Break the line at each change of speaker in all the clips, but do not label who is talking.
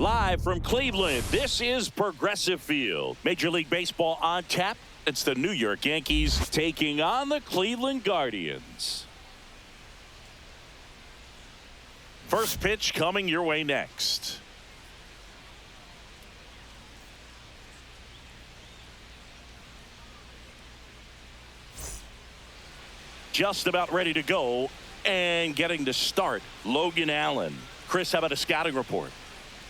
Live from Cleveland, this is Progressive Field. Major League Baseball on tap. It's the New York Yankees taking on the Cleveland Guardians. First pitch coming your way next. Just about ready to go and getting to start, Logan Allen. Chris, how about a scouting report?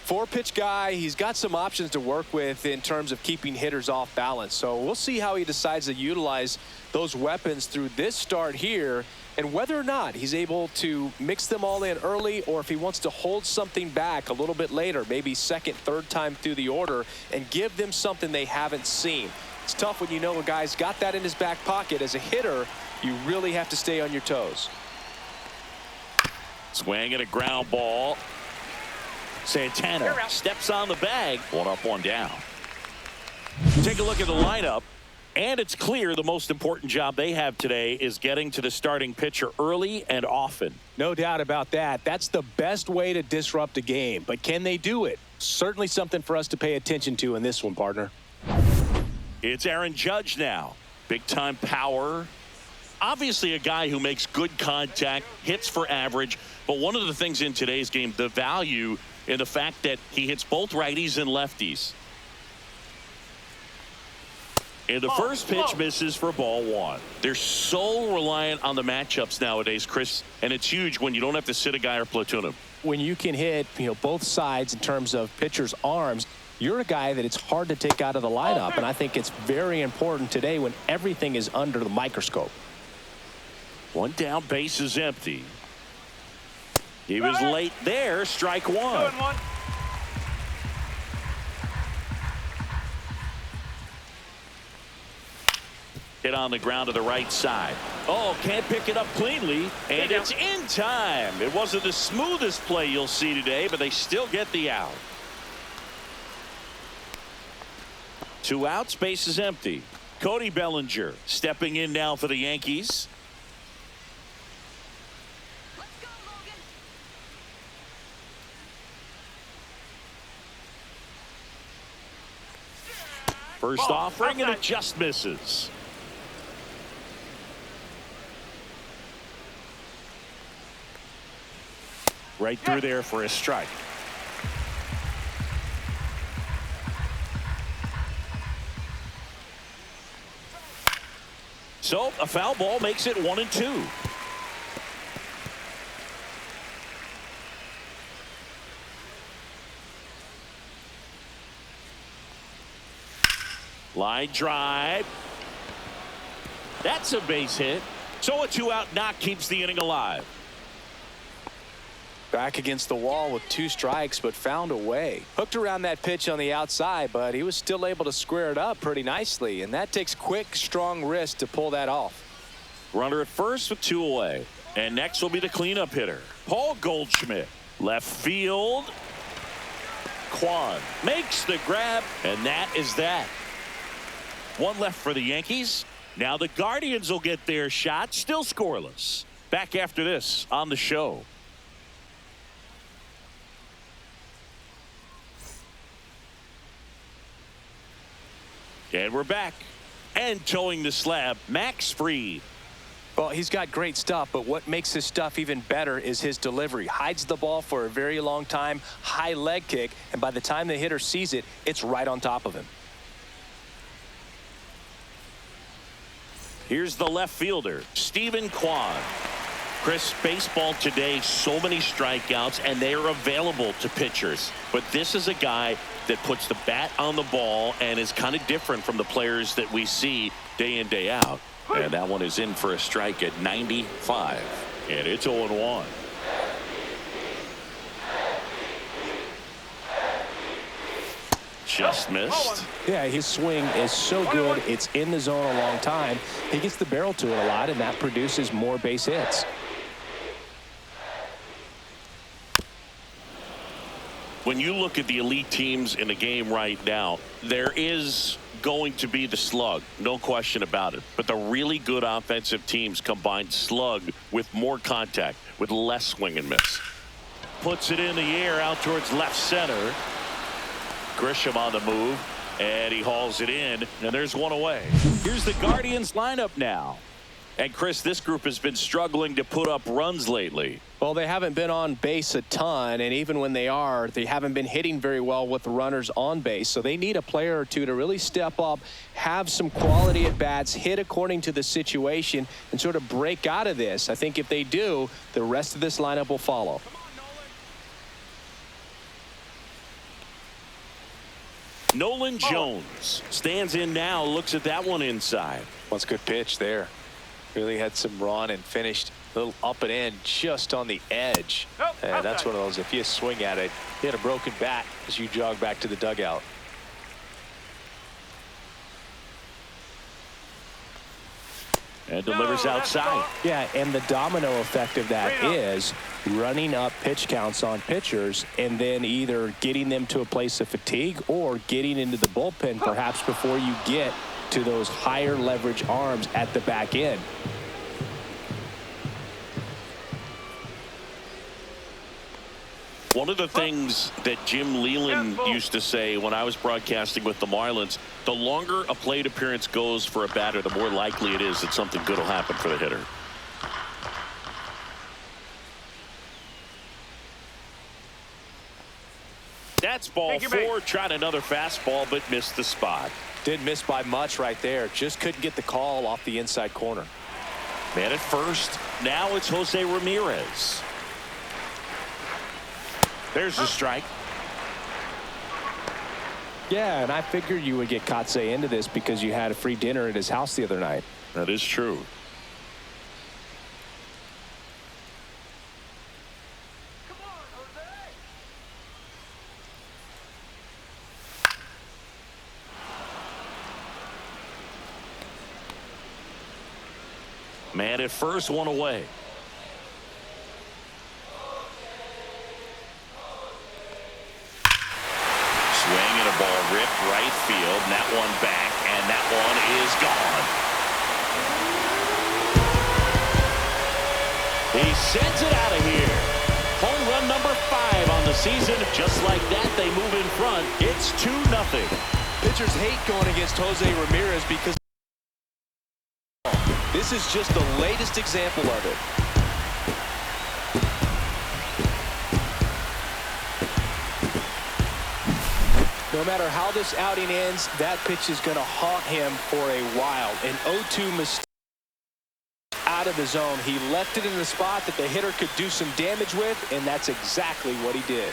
Four-pitch guy. He's got some options to work with in terms of keeping hitters off balance. So we'll see how he decides to utilize those weapons through this start here, and whether or not he's able to mix them all in early, or if he wants to hold something back a little bit later, maybe second, third time through the order, and give them something they haven't seen. It's tough when you know a guy's got that in his back pocket. As a hitter, you really have to stay on your toes.
Swing and a ground ball. Santana steps on the bag. One up, one down. Take a look at the lineup, and it's clear the most important job they have today is getting to the starting pitcher early and often.
No doubt about that. That's the best way to disrupt a game. But can they do it? Certainly something for us to pay attention to in this one, partner.
It's Aaron Judge now. Big-time power. Obviously a guy who makes good contact, hits for average. But one of the things in today's game, the value in the fact that he hits both righties and lefties. And the first pitch misses for ball one. They're so reliant on the matchups nowadays, Chris, and it's huge when you don't have to sit a guy or platoon him.
When you can hit, both sides in terms of pitchers' arms, you're a guy that it's hard to take out of the lineup, and I think it's very important today when everything is under the microscope.
One down, base is empty. He was late there, strike one. Hit on the ground to the right side. Oh, can't pick it up cleanly, and it's in time. It wasn't the smoothest play you'll see today, but they still get the out. Two outs, base is empty. Cody Bellinger stepping in now for the Yankees. First offering, and it just misses. Right through there for a strike. So a foul ball makes it 1-2. Line drive. That's a base hit. So a two-out knock keeps the inning alive.
Back against the wall with two strikes, but found a way. Hooked around that pitch on the outside, but he was still able to square it up pretty nicely, and that takes quick, strong wrist to pull that off.
Runner at first with two away. And next will be the cleanup hitter, Paul Goldschmidt. Left field. Kwan makes the grab, and that is that. One left for the Yankees. Now the Guardians will get their shot, still scoreless. Back after this on the show. And we're back. And towing the slab, Max Fried.
Well, he's got great stuff, but what makes his stuff even better is his delivery. Hides the ball for a very long time, high leg kick, and by the time the hitter sees it, it's right on top of him.
Here's the left fielder, Stephen Kwan. Chris, baseball today, so many strikeouts, and they are available to pitchers. But this is a guy that puts the bat on the ball and is kind of different from the players that we see day in, day out. And that one is in for a strike at 95. And it's 0-1. Just missed.
Yeah, his swing is so good. It's in the zone a long time. He gets the barrel to it a lot, and that produces more base hits.
When you look at the elite teams in the game right now, there is going to be the slug, no question about it. But the really good offensive teams combine slug with more contact, with less swing and miss. Puts it in the air out towards left center. Grisham on the move, and he hauls it in, and there's one away. Here's the Guardians lineup now. And Chris, this group has been struggling to put up runs lately.
Well, they haven't been on base a ton, and even when they are, they haven't been hitting very well with the runners on base. So they need a player or two to really step up, have some quality at bats, hit according to the situation, and sort of break out of this. I think if they do, the rest of this lineup will follow.
Nolan Jones stands in now, looks at that one inside.
That's a good pitch there. Really had some run and finished a little up and in just on the edge. And that's one of those, if you swing at it, you hit a broken bat as you jog back to the dugout.
And delivers outside.
Yeah, and the domino effect of that is running up pitch counts on pitchers and then either getting them to a place of fatigue or getting into the bullpen perhaps before you get to those higher leverage arms at the back end.
One of the things that Jim Leland used to say when I was broadcasting with the Marlins, the longer a plate appearance goes for a batter, the more likely it is that something good will happen for the hitter. That's ball four. Tried another fastball, but missed the spot.
Didn't miss by much right there. Just couldn't get the call off the inside corner.
Man at first. Now it's Jose Ramirez. There's the strike.
Yeah, and I figured you would get Kotsay into this because you had a free dinner at his house the other night.
That is true. Man at first, one away. Swing and a ball ripped right field, and that one back, and that one is gone. He sends it out of here. Home run number 5 on the season. Just like that, they move in front. It's 2-0.
Pitchers hate going against Jose Ramirez because this is just the latest example of it. No matter how this outing ends, that pitch is going to haunt him for a while. An 0-2 mistake out of the zone. He left it in the spot that the hitter could do some damage with, and that's exactly what he did.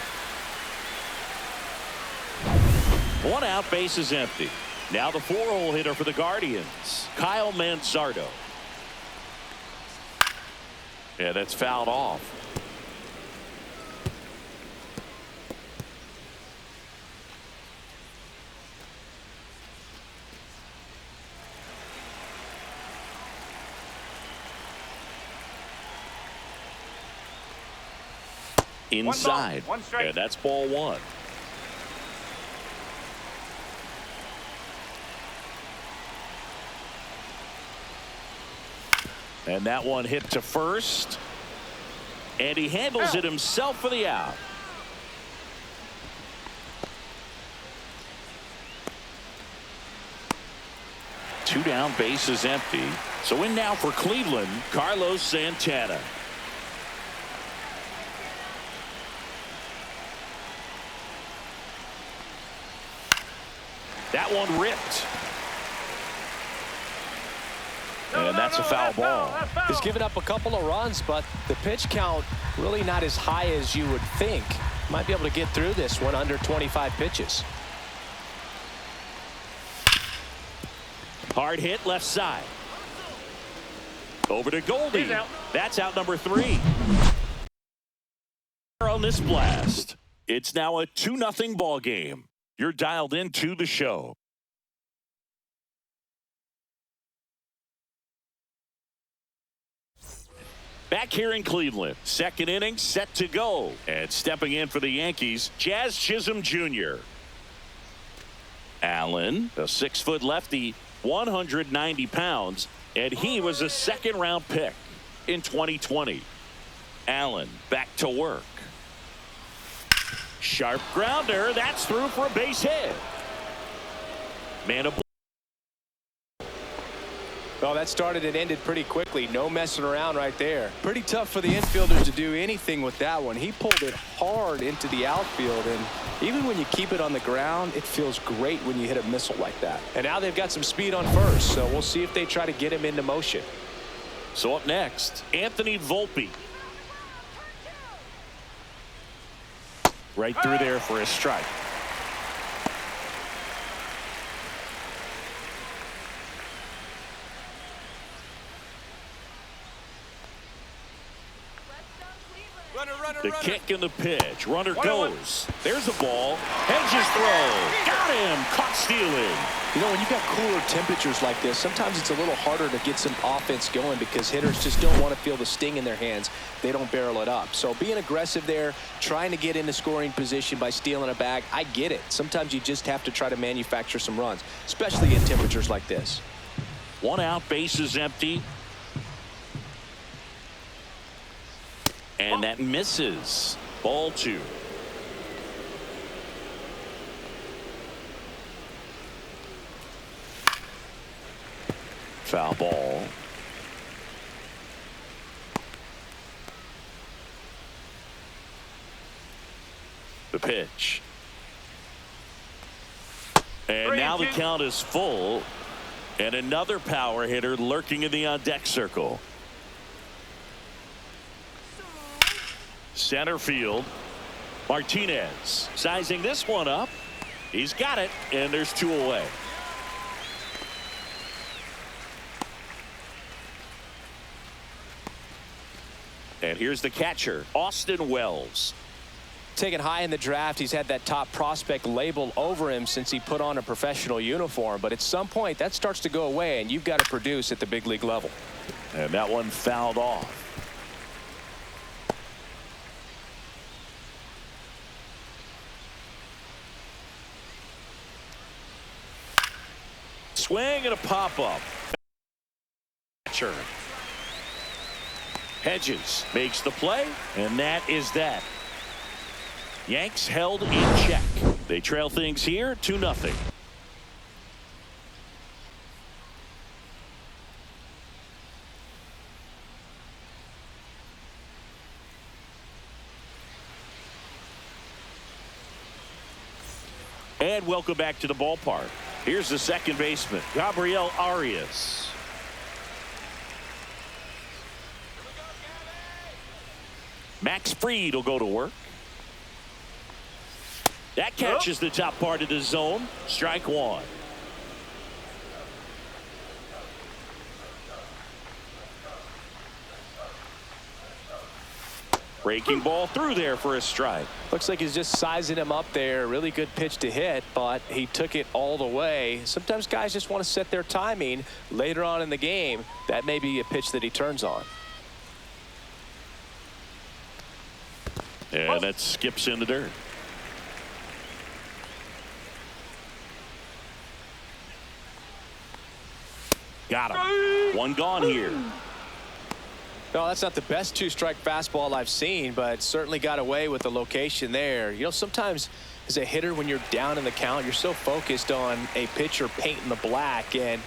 1 out, base is empty. Now the 4-hole hitter for the Guardians, Kyle Manzardo. Yeah, that's fouled off. Inside. Yeah, that's ball 1. And that one hit to first. And he handles it himself for the out. Two down, base is empty. So in now for Cleveland, Carlos Santana. That one ripped. And that's a foul ball.
He's given up a couple of runs, but the pitch count really not as high as you would think. Might be able to get through this one under 25 pitches.
Hard hit left side. Over to Goldie. That's out number 3. On this blast, it's now a 2-0 ball game. You're dialed into the show. Back here in Cleveland, second inning set to go. And stepping in for the Yankees, Jazz Chisholm Jr. Allen, a 6-foot lefty, 190 pounds, and he was a 2nd-round pick in 2020. Allen back to work. Sharp grounder. That's through for a base hit. Man of.
Well, that started and ended pretty quickly. No messing around right there. Pretty tough for the infielders to do anything with that one. He pulled it hard into the outfield, and even when you keep it on the ground, it feels great when you hit a missile like that. And now they've got some speed on first, so we'll see if they try to get him into motion.
So up next, Anthony Volpe. Right through there for a strike. The kick and the pitch. Runner goes. There's a ball. Hedges throw. Got him. Caught stealing.
You know, when you've got cooler temperatures like this, sometimes it's a little harder to get some offense going because hitters just don't want to feel the sting in their hands. They don't barrel it up. So being aggressive there, trying to get into scoring position by stealing a bag, I get it. Sometimes you just have to try to manufacture some runs, especially in temperatures like this.
1 out, base is empty. And that misses. Ball 2. Foul ball. The pitch. And now the count is full. And another power hitter lurking in the on-deck circle. Center field. Martinez sizing this one up. He's got it, and there's 2 away. And here's the catcher, Austin Wells.
Taken high in the draft, he's had that top prospect label over him since he put on a professional uniform. But at some point, that starts to go away, and you've got to produce at the big league level.
And that one fouled off. Swing and a pop-up. Catcher. Hedges makes the play, and that is that. Yanks held in check. They trail things here 2-0. And welcome back to the ballpark. Here's the second baseman, Gabriel Arias. Max Fried will go to work. That catches the top part of the zone. Strike 1. Breaking ball through there for a strike.
Looks like he's just sizing him up there. Really good pitch to hit, but he took it all the way. Sometimes guys just want to set their timing later on in the game. That may be a pitch that he turns on.
And that skips in the dirt. Got him. One gone here.
No, that's not the best 2-strike fastball I've seen, but certainly got away with the location there. You know, sometimes as a hitter, when you're down in the count, you're so focused on a pitcher painting the black, and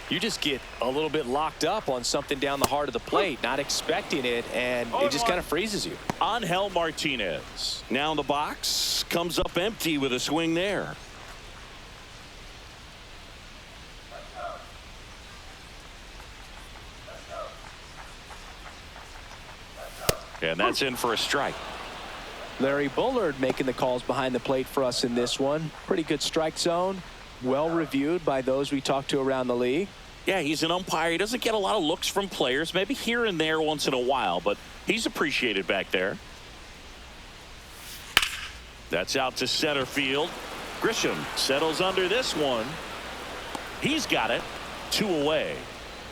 you just get a little bit locked up on something down the heart of the plate, not expecting it, and it just kind of freezes you.
Angel Martinez now in the box, comes up empty with a swing there. And that's in for a strike.
Larry Bullard making the calls behind the plate for us in this one. Pretty good strike zone. Well reviewed by those we talked to around the league.
Yeah, he's an umpire. He doesn't get a lot of looks from players, maybe here and there once in a while, but he's appreciated back there. That's out to center field. Grisham settles under this one. He's got it. 2 away.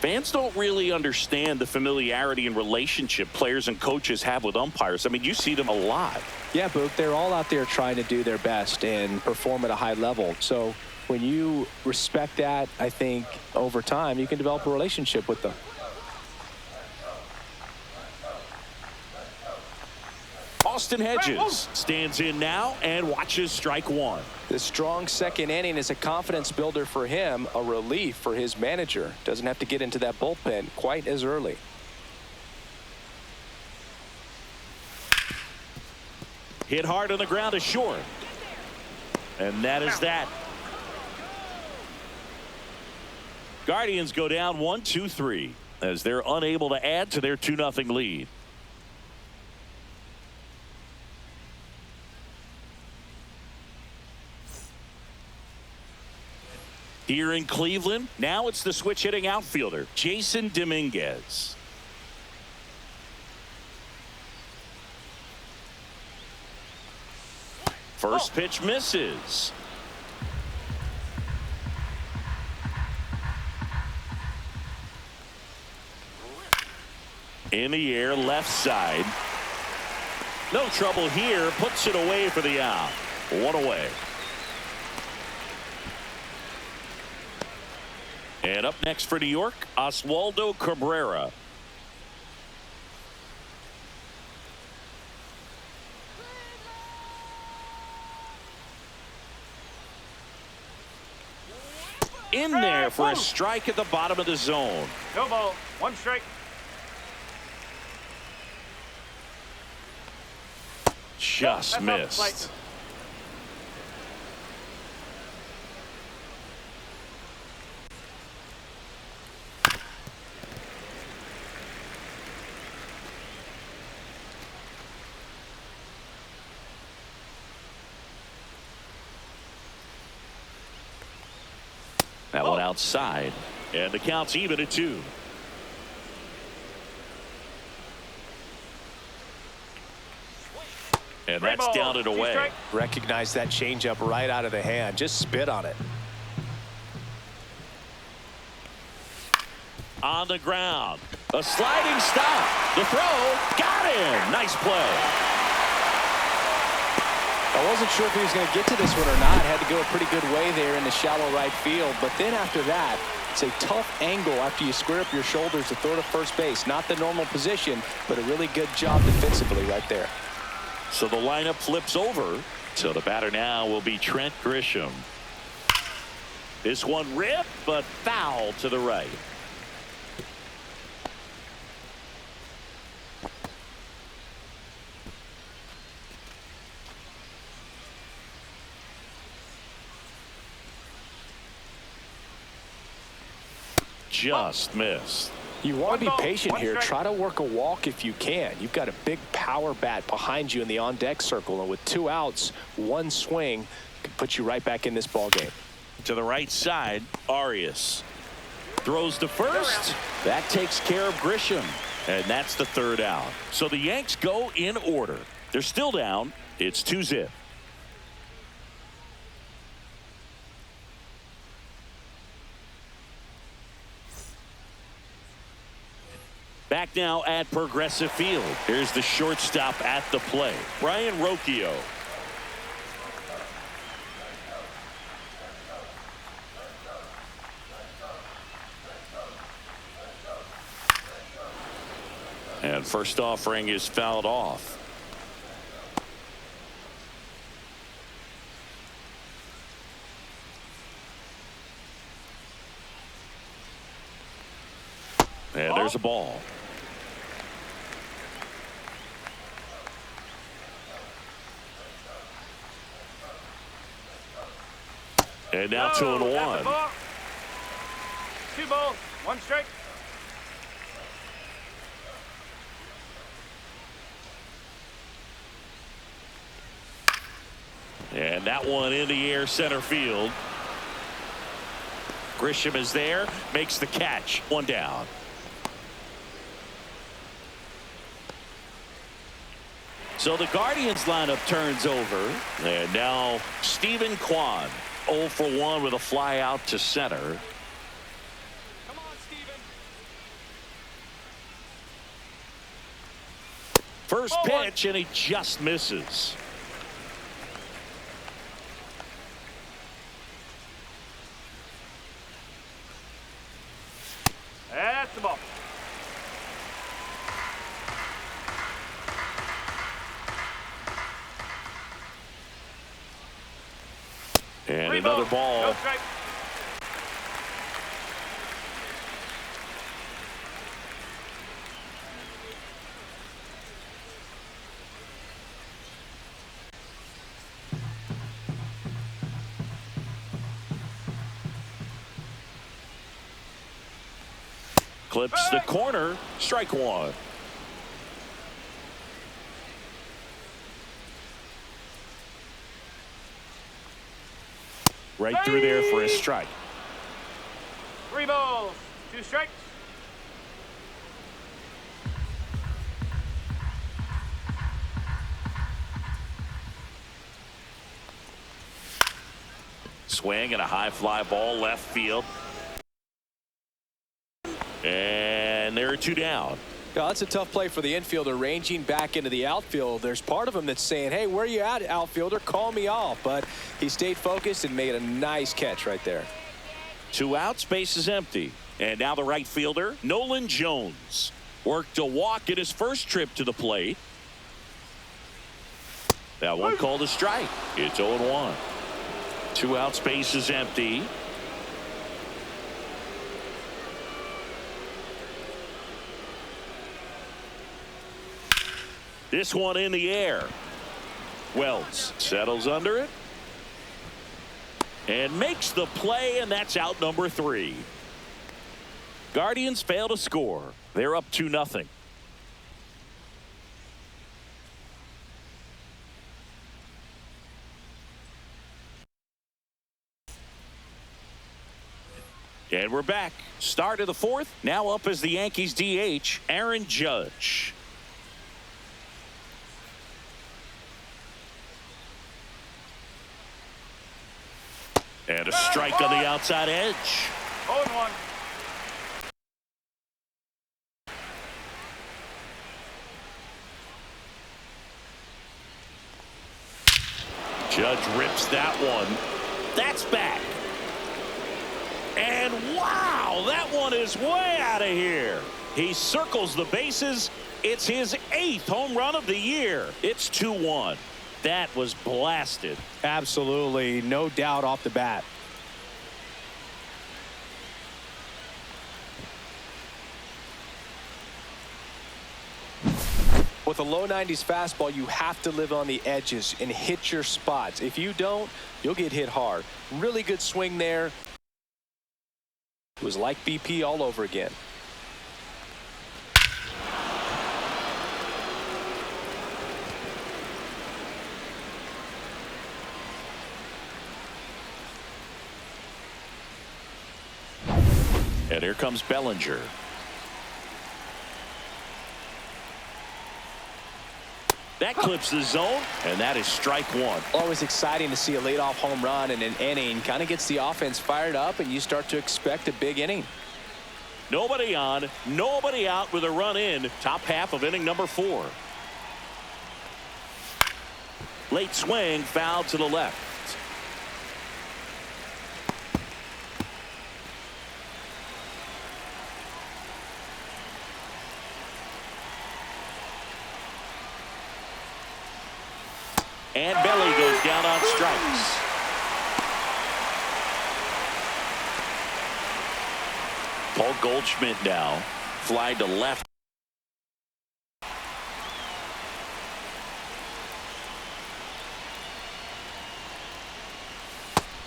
Fans don't really understand the familiarity and relationship players and coaches have with umpires. I mean, you see them a lot.
Yeah, Boog, they're all out there trying to do their best and perform at a high level. So when you respect that, I think over time you can develop a relationship with them.
Austin Hedges stands in now and watches strike one.
This strong second inning is a confidence builder for him, a relief for his manager. Doesn't have to get into that bullpen quite as early.
Hit hard on the ground to short. And that is that. Guardians go down 1-2-3 as they're unable to add to their 2-0 lead. Here in Cleveland, now it's the switch hitting outfielder, Jason Dominguez. First pitch misses. In the air, left side. No trouble here. Puts it away for the out. One away. And up next for New York, Oswaldo Cabrera. In there for a strike at the bottom of the zone.
No ball, one strike.
Just missed. That one outside, and the count's even at 2. And that's down and away.
Recognize that changeup right out of the hand. Just spit on it.
On the ground, a sliding stop. The throw, got him. Nice play.
I wasn't sure if he was going to get to this one or not. Had to go a pretty good way there in the shallow right field. But then after that, it's a tough angle after you square up your shoulders to throw to first base. Not the normal position, but a really good job defensively right there.
So the lineup flips over. So the batter now will be Trent Grisham. This one ripped, but foul to the right. Just missed.
You want to be patient here. Try to work a walk if you can. You've got a big power bat behind you in the on-deck circle, and with 2 outs, 1 swing could put you right back in this ball game.
To the right side, Arias throws to first. That takes care of Grisham, and that's the 3rd out. So the Yanks go in order. They're still down. It's 2-0. Back now at Progressive Field. Here's the shortstop at the plate, Brian Rocchio. And first offering is fouled off. And there's a ball. And now 2-1.
2 balls, 1 strike.
And that one in the air center field. Grisham is there, makes the catch. 1 down. So the Guardians lineup turns over. And now Steven Kwan, 0 for 1 with a fly out to center.
Come on, Steven.
First pitch, and he just misses.
That's the ball.
And
3
another
balls,
ball.
no strike.
Clips the corner. Strike one. Right through there for a strike.
3 balls, 2 strikes.
Swing and a high fly ball left field. And there are 2 down.
Yeah, that's a tough play for the infielder, ranging back into the outfield. There's part of him that's saying, hey, where you at, outfielder? Call me off. But he stayed focused and made a nice catch right there.
2 outs, base is empty. And now the right fielder, Nolan Jones, worked a walk in his first trip to the plate. That one called a strike. It's 0-1. 2 outs, base is empty. This one in the air. Wells settles under it and makes the play, and that's out number 3. Guardians fail to score. They're up 2-0. And we're back. Start of the 4th. Now up as the Yankees DH, Aaron Judge. And a strike on the outside edge.
0-1.
Judge rips that one. That's back. And wow, that one is way out of here. He circles the bases. It's his 8th home run of the year. It's 2-1. That was blasted.
Absolutely, no doubt off the bat. With a low 90s fastball, you have to live on the edges and hit your spots. If you don't, you'll get hit hard. Really good swing there. It was like BP all over again.
And here comes Bellinger. That clips the zone, and that is strike one.
Always exciting to see a leadoff home run in an inning. Kind of gets the offense fired up, and you start to expect a big inning.
Nobody on, nobody out with a run in. Top half of inning number 4. Late swing, foul to the left. And Belly goes down on strikes. Paul Goldschmidt now. Fly to left.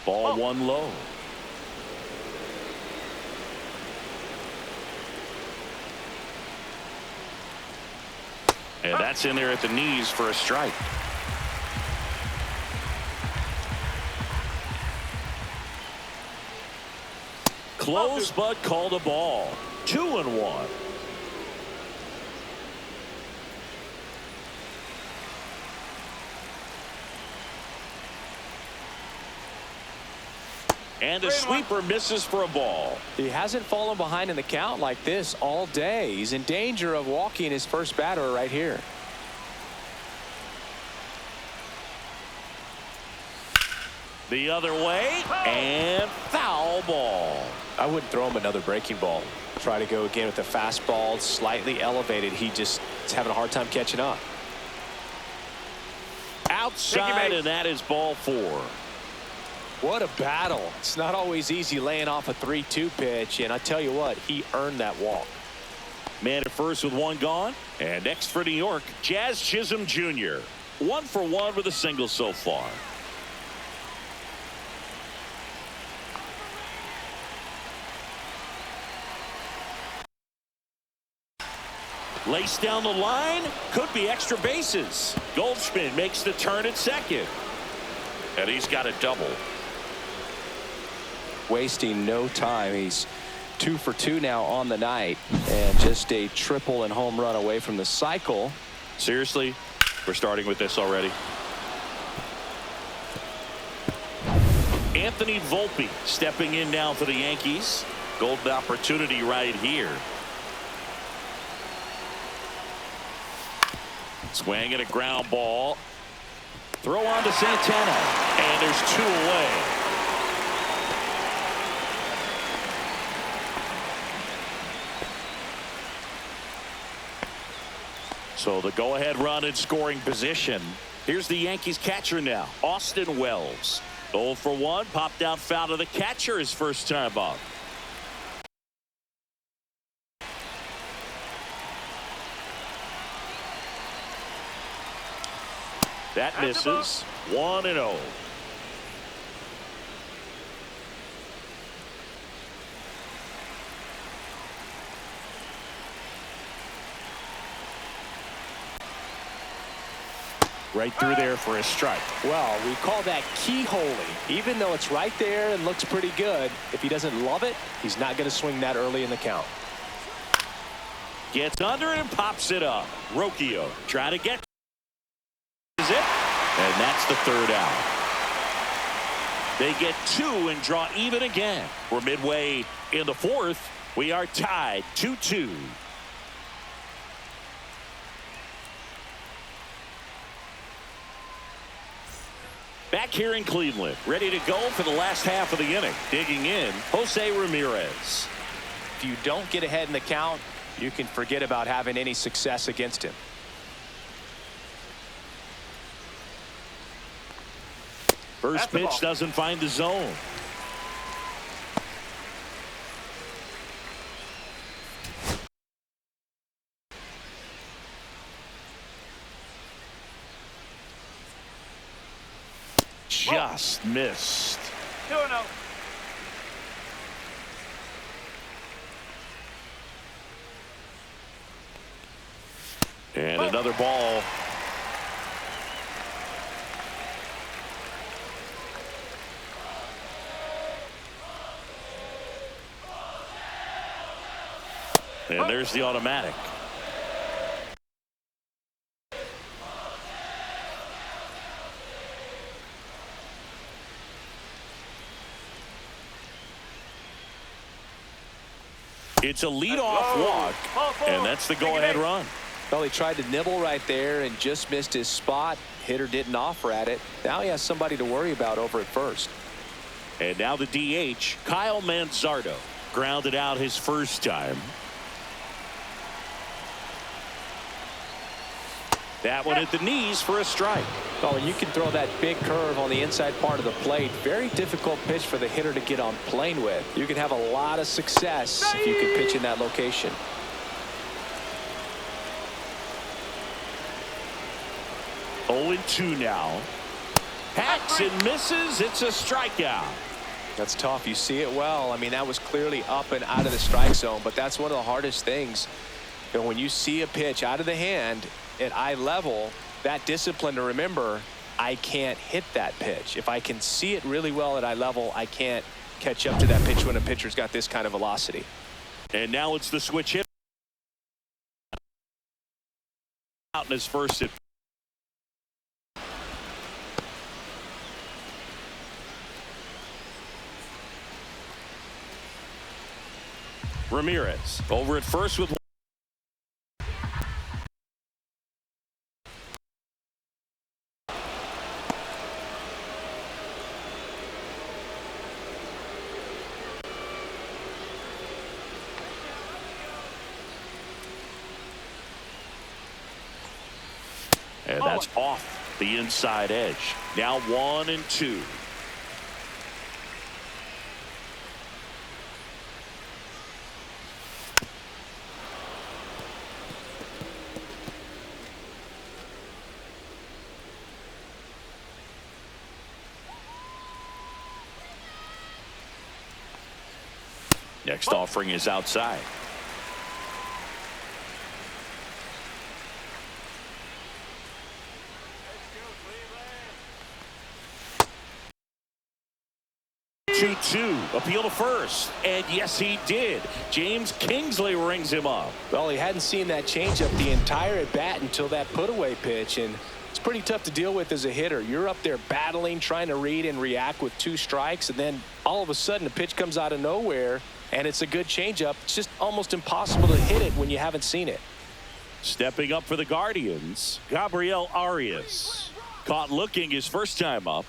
Ball 1 low. And that's in there at the knees for a strike. Close, but called a ball. 2-1. And a sweeper misses for a ball.
He hasn't fallen behind in the count like this all day. He's in danger of walking his first batter right here.
The other way, and foul ball.
I wouldn't throw him another breaking ball. Try to go again with the fastball, slightly elevated. He just is having a hard time catching up.
Outside, and that is ball 4.
What a battle. It's not always easy laying off a 3-2 pitch, and I tell you what, he earned that walk.
Man at first with one gone. And next for New York, Jazz Chisholm Jr. 1 for 1 with a single so far. Lace down the line. Could be extra bases. Goldschmidt makes the turn at second. And he's got a double.
Wasting no time. He's 2 for 2 now on the night, and just a triple and home run away from the cycle.
Seriously, we're starting with this already. Anthony Volpe stepping in now for the Yankees. Golden opportunity right here. Swing and a ground ball. Throw on to Santana, and there's 2 away. So the go-ahead run in scoring position. Here's the Yankees catcher now, Austin Wells. 0 for 1, popped out foul to the catcher his first time up. That misses. 1-0. Right through there for a strike.
Well, we call that keyholing. Even though it's right there and looks pretty good, if he doesn't love it, he's not going to swing that early in the count.
Gets under it and pops it up. Rocchio trying to get it, and that's the 3rd out. They get 2 and draw even again. We're midway in the 4th. We are tied 2-2. Back here in Cleveland, ready to go for the last half of the inning. Digging in, Jose Ramirez.
If you don't get ahead in the count, you can forget about having any success against him.
First pitch doesn't find the zone. Just missed.
2-0.
And another ball. And there's the automatic. It's a leadoff walk, and that's the go-ahead run.
Well, he tried to nibble right there and just missed his spot. Hitter didn't offer at it. Now he has somebody to worry about over at first.
And now the DH, Kyle Manzardo, grounded out his first time. That one at the knees for a strike.
Oh, and you can throw that big curve on the inside part of the plate. Very difficult pitch for the hitter to get on plane with. You can have a lot of success if you can pitch in that location.
Oh, 0-2 now. Hacks and misses. It's a strikeout.
That's tough. You see it well. I mean, that was clearly up and out of the strike zone, but that's one of the hardest things. You know, when you see a pitch out of the hand at eye level, that discipline to remember, I can't hit that pitch. If I can see it really well at eye level, I can't catch up to that pitch when a pitcher's got this kind of velocity.
And now it's the switch hit. Out in his first hit. Ramirez over at first with and that's off the inside edge. Now 1-2. Next offering is outside. Let's go, Cleveland. 2-2. Appeal to first. And yes, he did. James Kingsley rings him up.
Well, he hadn't seen that changeup the entire at bat until that put-away pitch, and it's pretty tough to deal with as a hitter. You're up there battling, trying to read and react with 2 strikes, and then all of a sudden a pitch comes out of nowhere, and it's a good changeup. It's just almost impossible to hit it when you haven't seen it.
Stepping up for the Guardians, Gabriel Arias. Caught looking his first time up.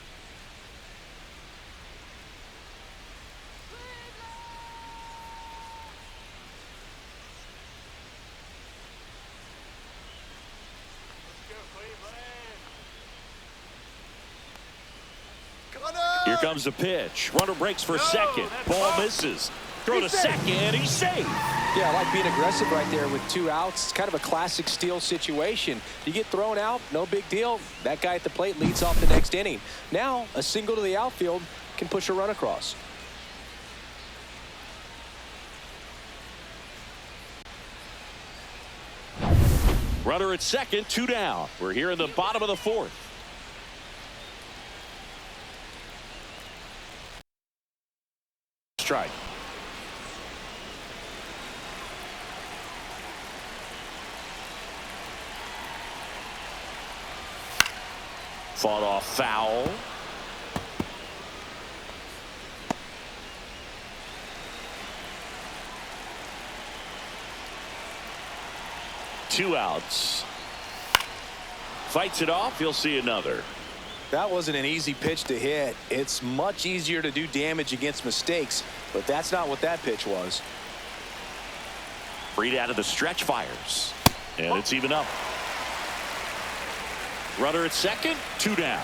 Here comes the pitch. Runner breaks for second. Ball misses. Throw to second. He's safe.
Yeah, I like being aggressive right there with 2 outs. It's kind of a classic steal situation. You get thrown out, no big deal. That guy at the plate leads off the next inning. Now, a single to the outfield can push a run across.
Runner at second, 2 down. We're here in the bottom of the 4th. Strike. Fought off foul. Two outs. Fights it off. You'll see another.
That wasn't an easy pitch to hit. It's much easier to do damage against mistakes, but that's not what that pitch was.
Freed out of the stretch fires. And it's even up. Runner at second, 2 down.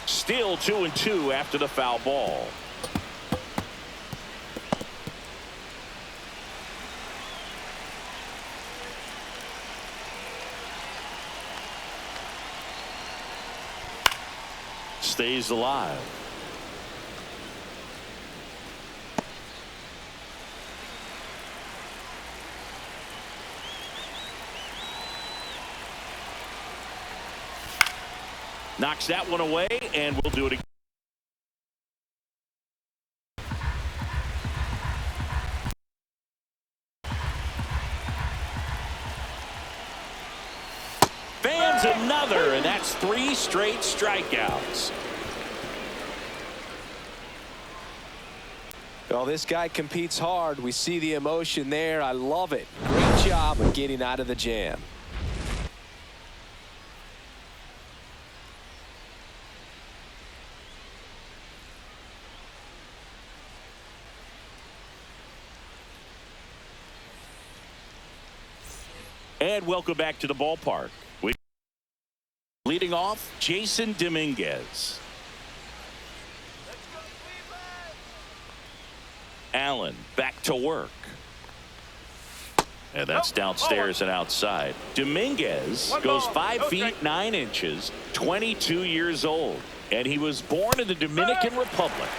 Still 2-2 after the foul ball. Stays alive. Knocks that one away, and we'll do it again. Fans another, and that's 3 straight strikeouts.
Well, this guy competes hard. We see the emotion there. I love it. Great job of getting out of the jam.
And welcome back to the ballpark. Leading off, Jason Dominguez. Allen back to work. And that's downstairs and outside. Dominguez goes 5 feet 9 inches, 22 years old. And he was born in the Dominican Republic.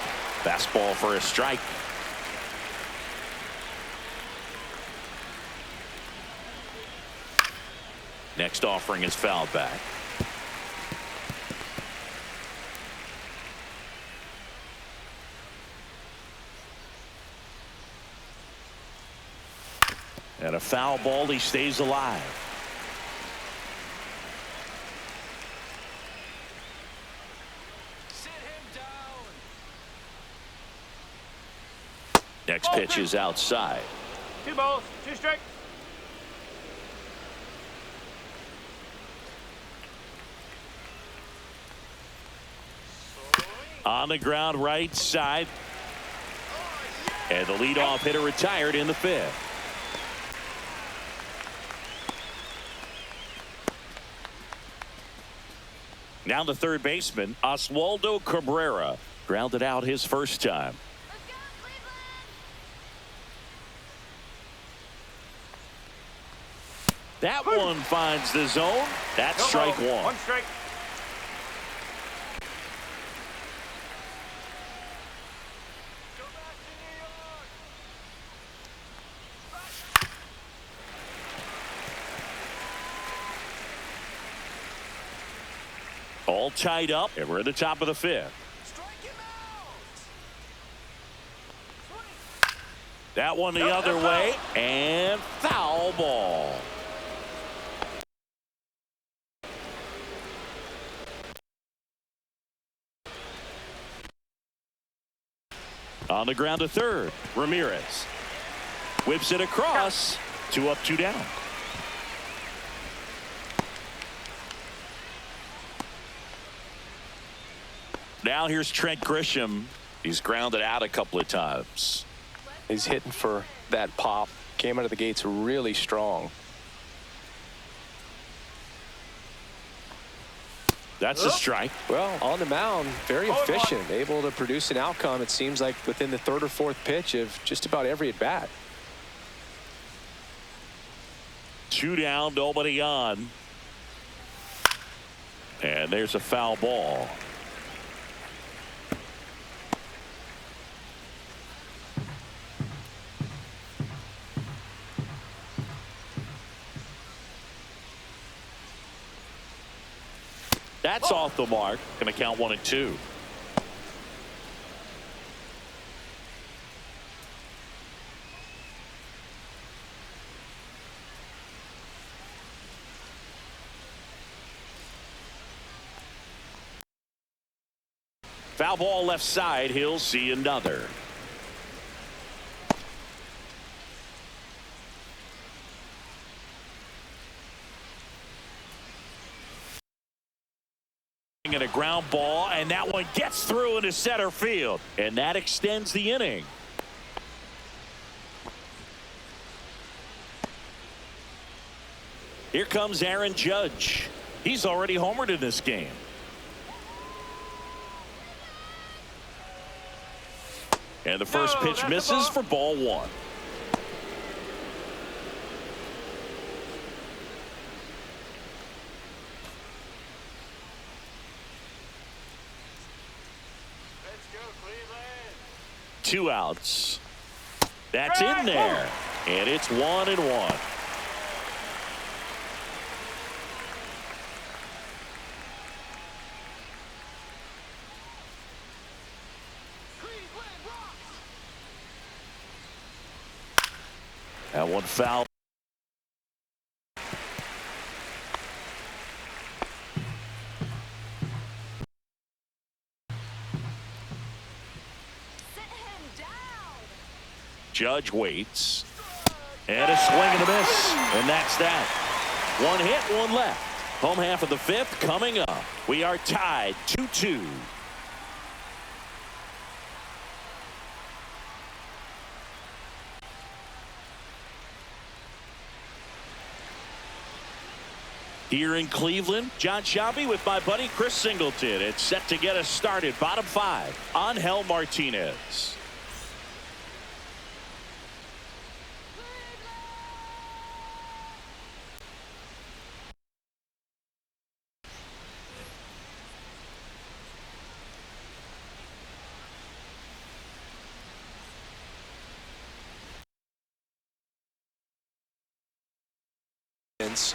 Fastball for a strike. Next offering is fouled back. And a foul ball. He stays alive.
Sit him down.
Next pitch is outside.
2 balls, 2 strikes.
On the ground, right side. And the leadoff hitter retired in the 5th. Now the third baseman, Oswaldo Cabrera, grounded out his first time. That one finds the zone. That's strike one.
One strike.
All tied up, and we're at the top of the fifth. That one the other way, and foul ball. On the ground to third, Ramirez whips it across. 2 up, 2 down. Now here's Trent Grisham. He's grounded out a couple of times.
He's hitting for that pop. Came out of the gates really strong.
That's a strike.
Well, on the mound, very efficient, able to produce an outcome, it seems like, within the third or fourth pitch of just about every at bat.
2 down, nobody on. And there's a foul ball. That's off the mark. Going to count 1 and 2. Foul ball left side. He'll see another. And a ground ball, and that one gets through into center field, and that extends the inning. Here comes Aaron Judge. He's already homered in this game. And the first pitch misses for ball 1.
Let's go, Cleveland.
2 outs. That's in there, and it's 1 and 1. That one foul. Judge waits, and a swing and a miss, and that's that. 1 hit, 1 left. Home half of the 5th coming up. We are tied 2-2. Here in Cleveland, John Shelby with my buddy Chris Singleton. It's set to get us started. Bottom 5, Angel Martinez.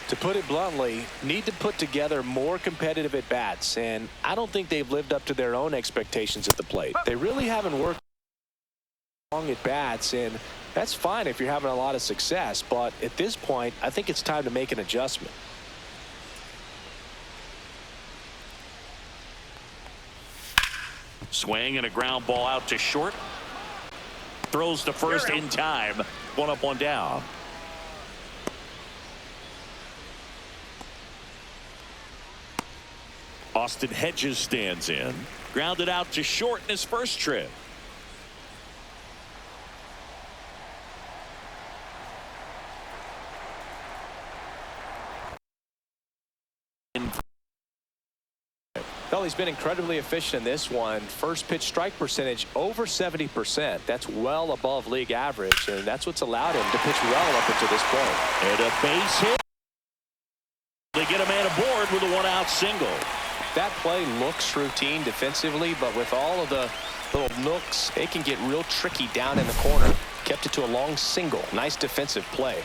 To put it bluntly, need to put together more competitive at bats, and I don't think they've lived up to their own expectations at the plate. They really haven't worked long at bats, and that's fine if you're having a lot of success, but at this point I think it's time to make an adjustment.
Swing and a ground ball out to short. Throws to first in time. 1 up, 1 down. Austin Hedges stands in. Grounded out to short in his first trip.
Well, he's been incredibly efficient in this one. First pitch strike percentage over 70%. That's well above league average, and that's what's allowed him to pitch well up until this point.
And a base hit. They get a man aboard with a one-out single.
That play looks routine defensively, but with all of the little nooks, it can get real tricky down in the corner. Kept it to a long single. Nice defensive play.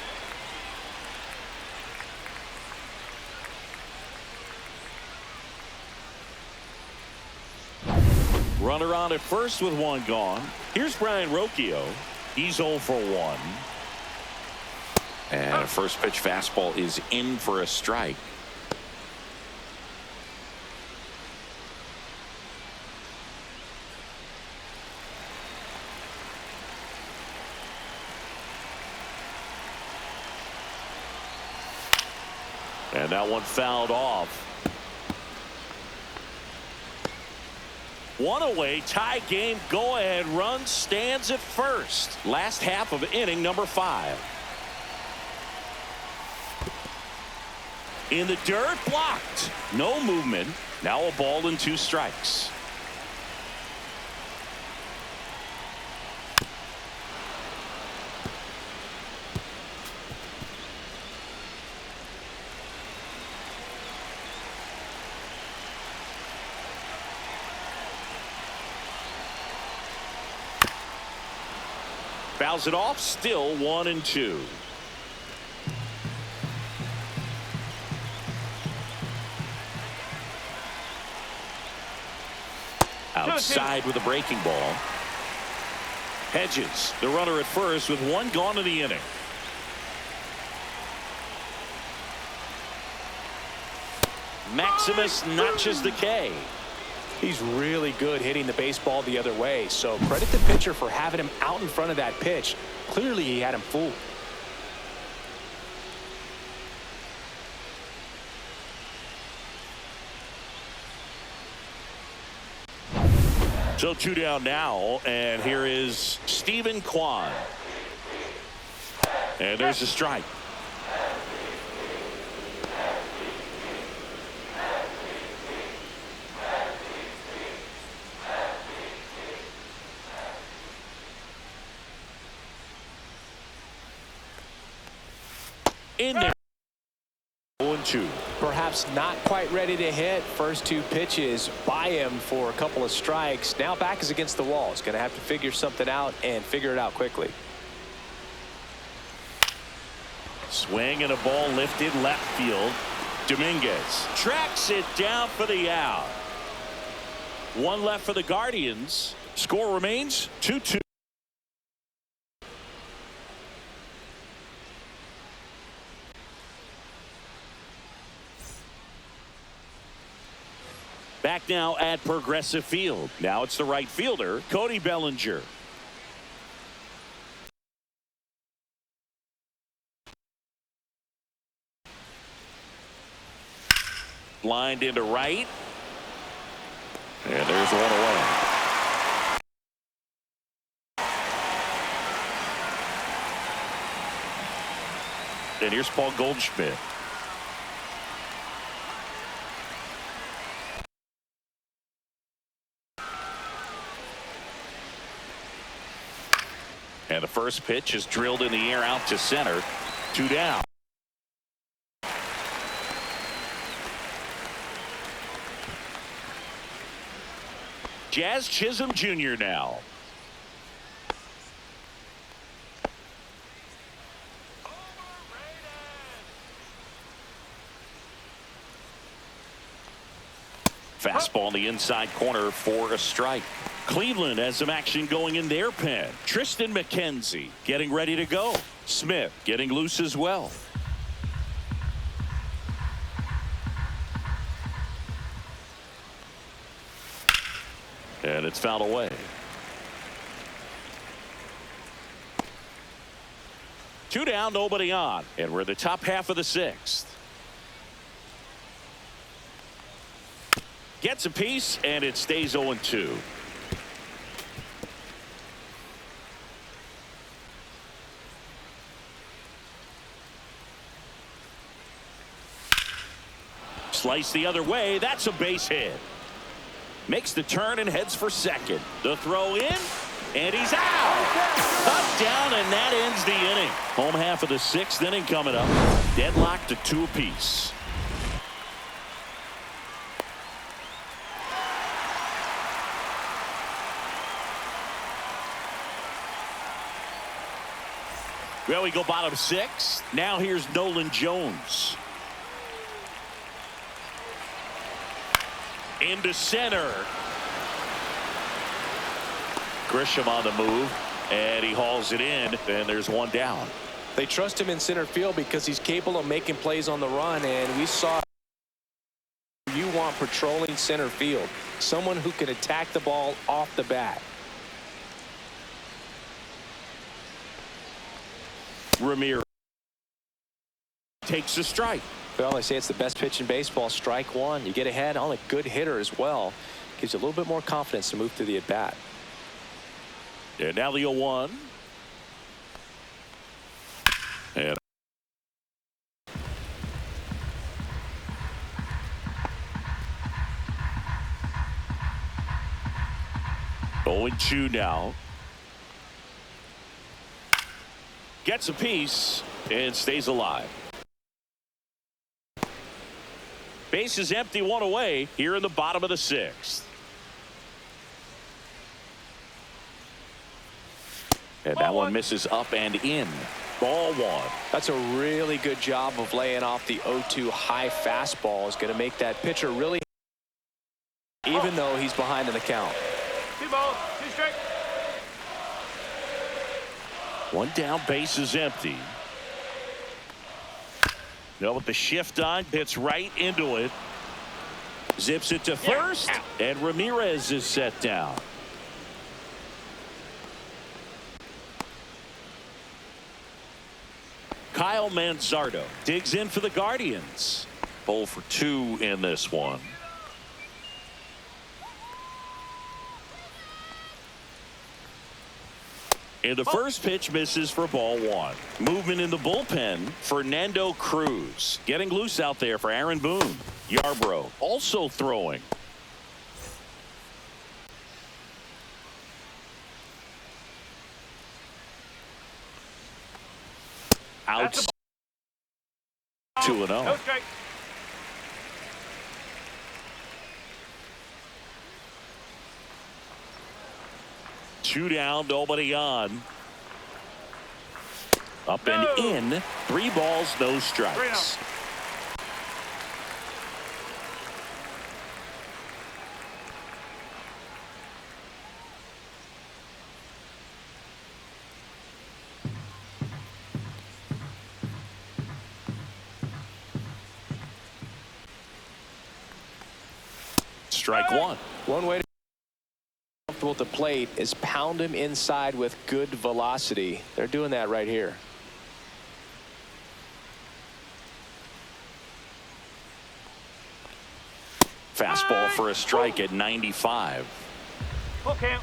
Runner on at first with one gone. Here's Brian Rocchio. He's 0 for 1. And a first pitch fastball is in for a strike. And that one fouled off. One away, tie game, go ahead run stands at first. Last half of inning number 5. In the dirt, blocked. No movement. Now a ball and 2 strikes. Fouls it off, still 1-2. Outside with a breaking ball. Hedges, the runner at first with 1 gone in the inning. Maximus notches the K.
He's really good hitting the baseball the other way, so credit the pitcher for having him out in front of that pitch. Clearly he had him fooled.
So 2 down now, and here is Steven Kwan. And there's a strike. In there. 0-2.
Perhaps not quite ready to hit. First 2 pitches by him for a couple of strikes. Now back is against the wall. He's going to have to figure something out and figure it out quickly.
Swing and a ball lifted left field. Dominguez tracks it down for the out. 1 left for the Guardians. Score remains 2-2. Back now at Progressive Field. Now it's the right fielder, Cody Bellinger. Lined into right. And there's one away. And here's Paul Goldschmidt. And the first pitch is drilled in the air out to center. 2 down. Jazz Chisholm Jr. now. Fastball in the inside corner for a strike. Cleveland has some action going in their pen. Tristan McKenzie getting ready to go. Smith getting loose as well. And it's fouled away. Two down, nobody on. And we're in the top half of the 6th. Gets a piece, and it stays 0-2. Slice the other way. That's a base hit. Makes the turn and heads for second. The throw in, and he's out. Cut down, and that ends the inning. Home half of the sixth inning coming up. Deadlocked to 2 apiece. Well, we go bottom 6. Now here's Nolan Jones. Into center. Grisham on the move, and he hauls it in, and there's one down.
They trust him in center field because he's capable of making plays on the run, and we saw you want patrolling center field. Someone who can attack the ball off the bat.
Ramirez takes a strike.
Well, they say it's the best pitch in baseball. Strike one. You get ahead on a good hitter as well. Gives you a little bit more confidence to move through the at-bat.
And now the 0-1. And going 2 now. Gets a piece and stays alive. Base is empty, 1 away here in the bottom of the 6th. And that one misses up and in. Ball 1.
That's a really good job of laying off the 0-2 high fastball. Is going to make that pitcher really, even though he's behind in the count.
2 balls, 2 strikes.
1 down, base is empty. Now with the shift on, hits right into it. Zips it to first, and Ramirez is set down. Kyle Manzardo digs in for the Guardians. 0 for 2 in this one. And the first pitch misses for ball 1. Movement in the bullpen. Fernando Cruz getting loose out there for Aaron Boone. Yarbrough also throwing. Out 2-0.
No strike.
Two down, nobody on. Up and in. 3 balls, no strikes. Strike 1.
One way to comfortable at the plate is pound him inside with good velocity. They're doing that right here.
Fastball for a strike at 95.
Full count.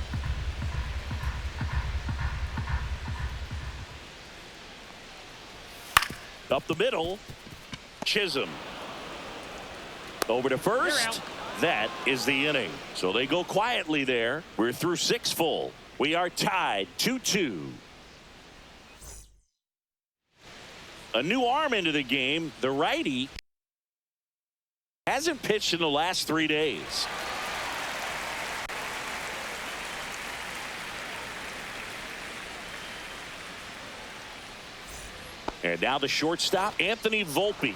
Up the middle. Chisholm. Over to first. That is the inning. So they go quietly there. We're through 6 full. We are tied 2-2. A new arm into the game. The righty hasn't pitched in the last 3 days. And now the shortstop, Anthony Volpe.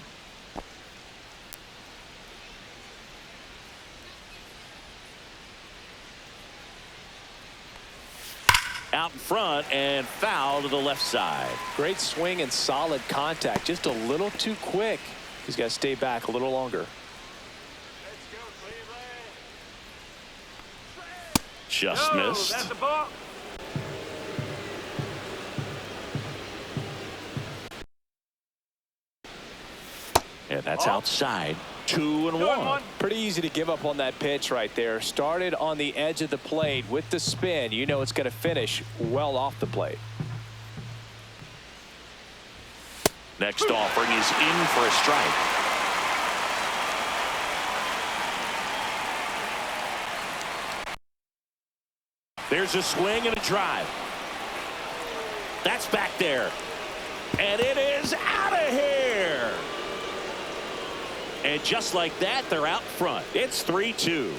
Out in front and foul to the left side.
Great swing and solid contact. Just a little too quick. He's got to stay back a little longer.
Let's go, Cleveland.
Just missed.
That's the ball.
And that's outside. 2-1.
Pretty easy to give up on that pitch right there. Started on the edge of the plate with the spin. You know it's going to finish well off the plate.
Next offering is in for a strike. There's a swing and a drive. That's back there. And it is out of here. And just like that, they're out front. It's 3-2.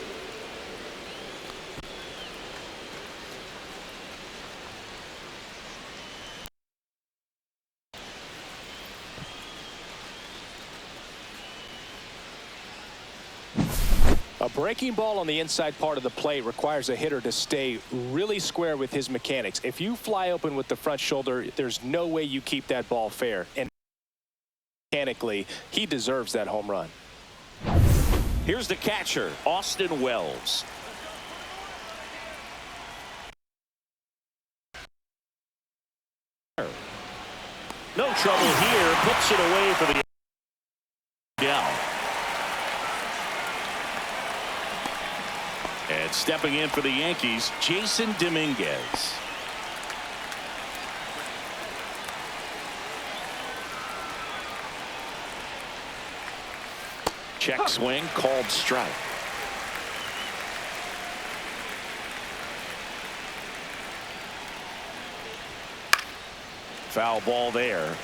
A breaking ball on the inside part of the plate requires a hitter to stay really square with his mechanics. If you fly open with the front shoulder, there's no way you keep that ball fair. And mechanically, he deserves that home run.
Here's the catcher, Austin Wells. No trouble here. Puts it away for the down. And stepping in for the Yankees, Jason Dominguez. Check swing, called strike. Foul ball there.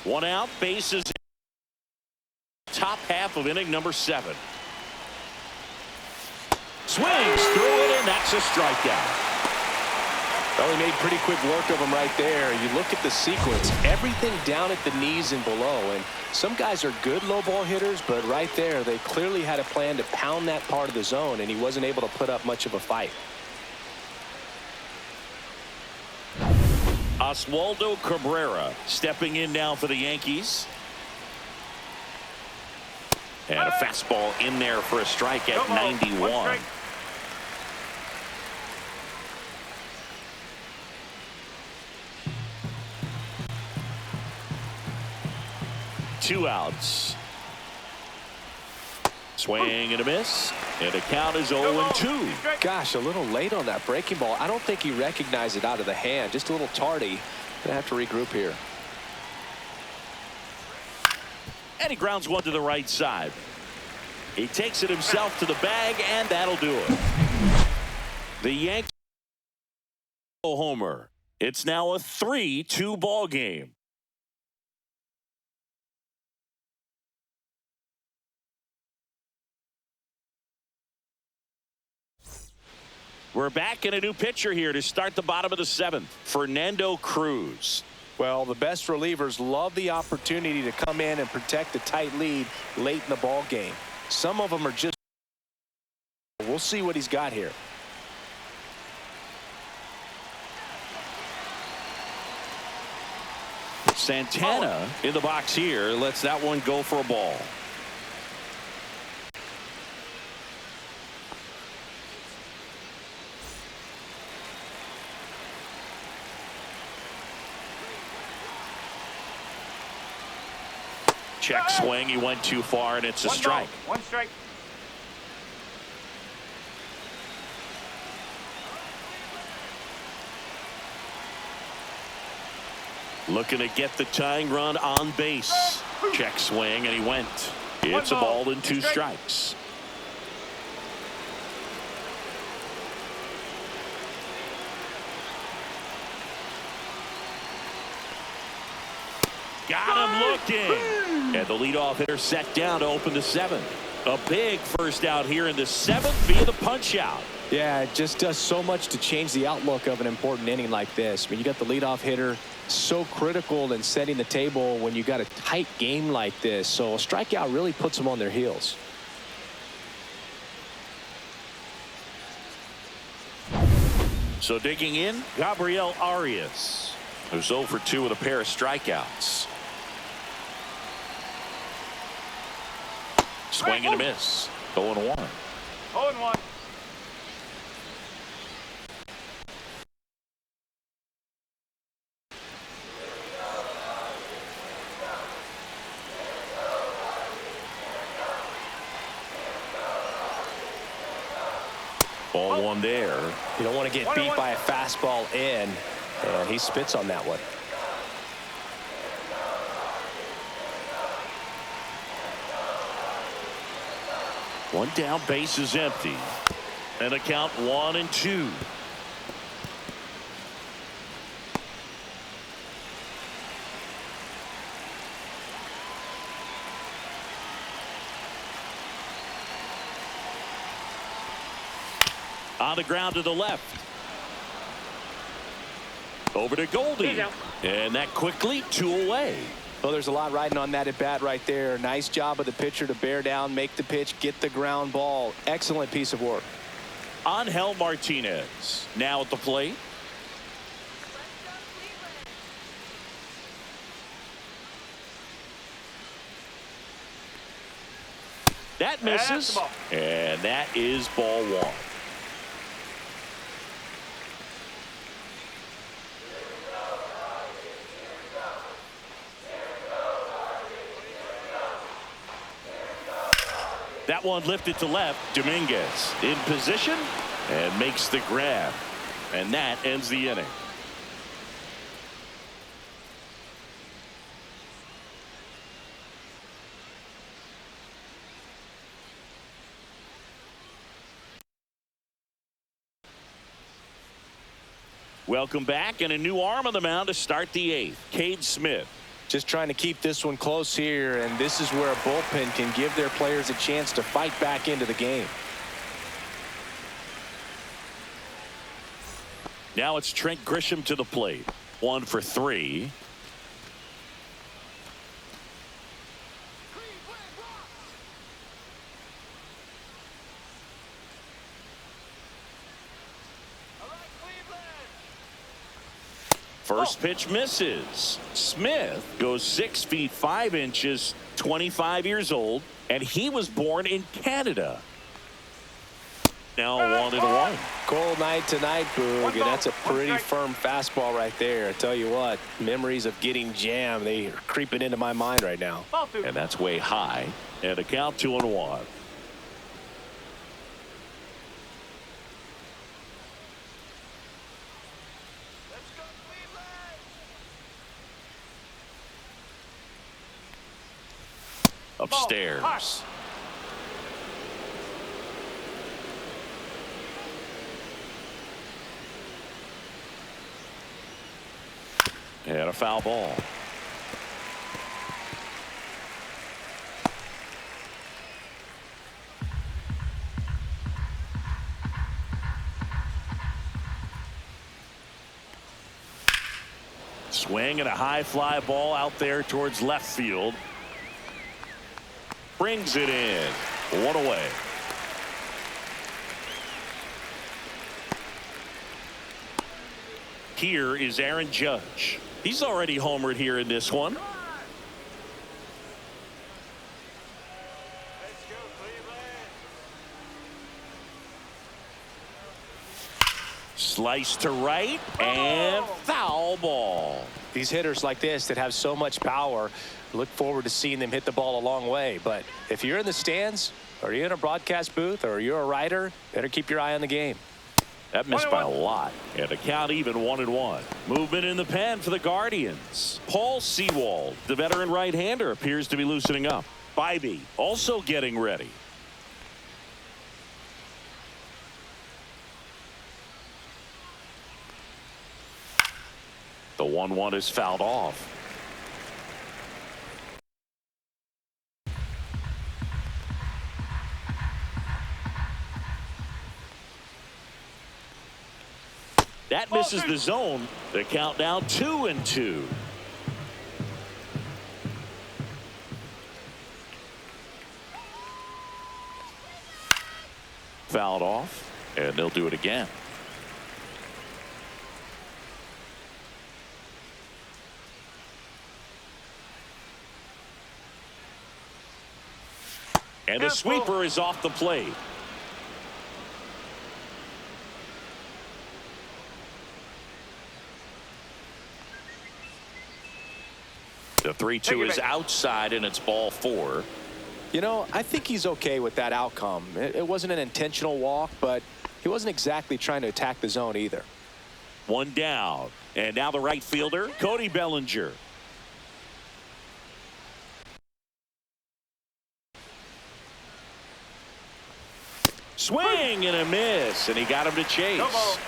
One out, bases. Top half of inning number 7. Swings through it, and that's a strikeout.
Well, he made pretty quick work of him right there. You look at the sequence, everything down at the knees and below. And some guys are good low ball hitters, but right there, they clearly had a plan to pound that part of the zone, and he wasn't able to put up much of a fight.
Oswaldo Cabrera stepping in now for the Yankees. And a fastball in there for a strike at 91. 2 outs. Swing and a miss. And the count is 0-2.
Gosh, a little late on that breaking ball. I don't think he recognized it out of the hand. Just a little tardy. Gonna have to regroup here.
And he grounds one to the right side. He takes it himself to the bag, and that'll do it. The Yankees homer. It's now a 3-2 ball game. We're back in a new pitcher here to start the bottom of the 7th. Fernando Cruz.
Well, the best relievers love the opportunity to come in and protect a tight lead late in the ball game. Some of them are just. We'll see what he's got here.
Santana in the box here lets that one go for a ball. Check swing. He went too far, and it's a strike.
1 strike.
Looking to get the tying run on base. Check swing, and he went. It's a ball and 2 strikes. Got him looking. And the leadoff hitter set down to open the 7th. A big first out here in the 7th via the punch out.
Yeah, it just does so much to change the outlook of an important inning like this. I mean, you got the leadoff hitter, so critical in setting the table when you got a tight game like this. So a strikeout really puts them on their heels.
So digging in, Gabriel Arias, who's 0 for 2 with a pair of strikeouts. Swing and a miss. 0-1.
0-1.
Ball 1 there.
You don't want to get beat by a fastball in, and he spits on that one.
One down, base is empty. And a count 1-2. On the ground to the left. Over to Goldie. And that quickly 2 away.
Well, there's a lot riding on that at bat right there. Nice job of the pitcher to bear down, make the pitch, get the ground ball. Excellent piece of work.
Angel Martinez now at the plate. That misses. And that is ball 1. That one lifted to left. Dominguez in position and makes the grab. And that ends the inning. Welcome back, and a new arm on the mound to start the 8th. Cade Smith.
Just trying to keep this one close here, and this is where a bullpen can give their players a chance to fight back into the game.
Now it's Trent Grisham to the plate. 1 for 3. First pitch misses. Smith goes 6 feet 5 inches, 25 years old, and he was born in Canada. Now 1-1.
Cold night tonight, Boog, and that's a pretty firm fastball right there. I tell you what, memories of getting jammed, they are creeping into my mind right now.
And that's way high. And a count 2-1. Upstairs. And a foul ball. Swing and a high fly ball out there towards left field. Brings it in. 1 away. Here is Aaron Judge. He's already homered here in this one. Slice to right and foul ball.
These hitters like this that have so much power, look forward to seeing them hit the ball a long way. But if you're in the stands, or you're in a broadcast booth, or you're a writer, better keep your eye on the game.
That missed by a lot. And a count even 1-1. Movement in the pen for the Guardians. Paul Sewald, the veteran right-hander, appears to be loosening up. Bybee also getting ready. The 1-1 is fouled off. That misses the zone. The count now 2-2. Fouled off, and they'll do it again. And the sweeper is off the plate. The 3-2 is outside, and it's ball 4.
You know, I think he's okay with that outcome. It wasn't an intentional walk, but he wasn't exactly trying to attack the zone either.
1 down. And now the right fielder, Cody Bellinger. Swing and a miss, and he got him to chase.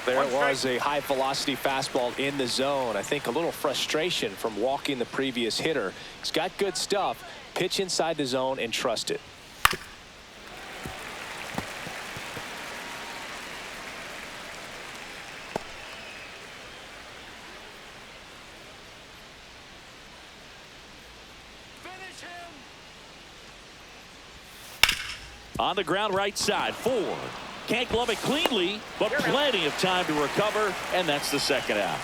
There it was, a high velocity fastball in the zone. I think a little frustration from walking the previous hitter. He's got good stuff. Pitch inside the zone and trust it.
On the ground right side, 4. Can't glove it cleanly, but plenty of time to recover, and that's the second out.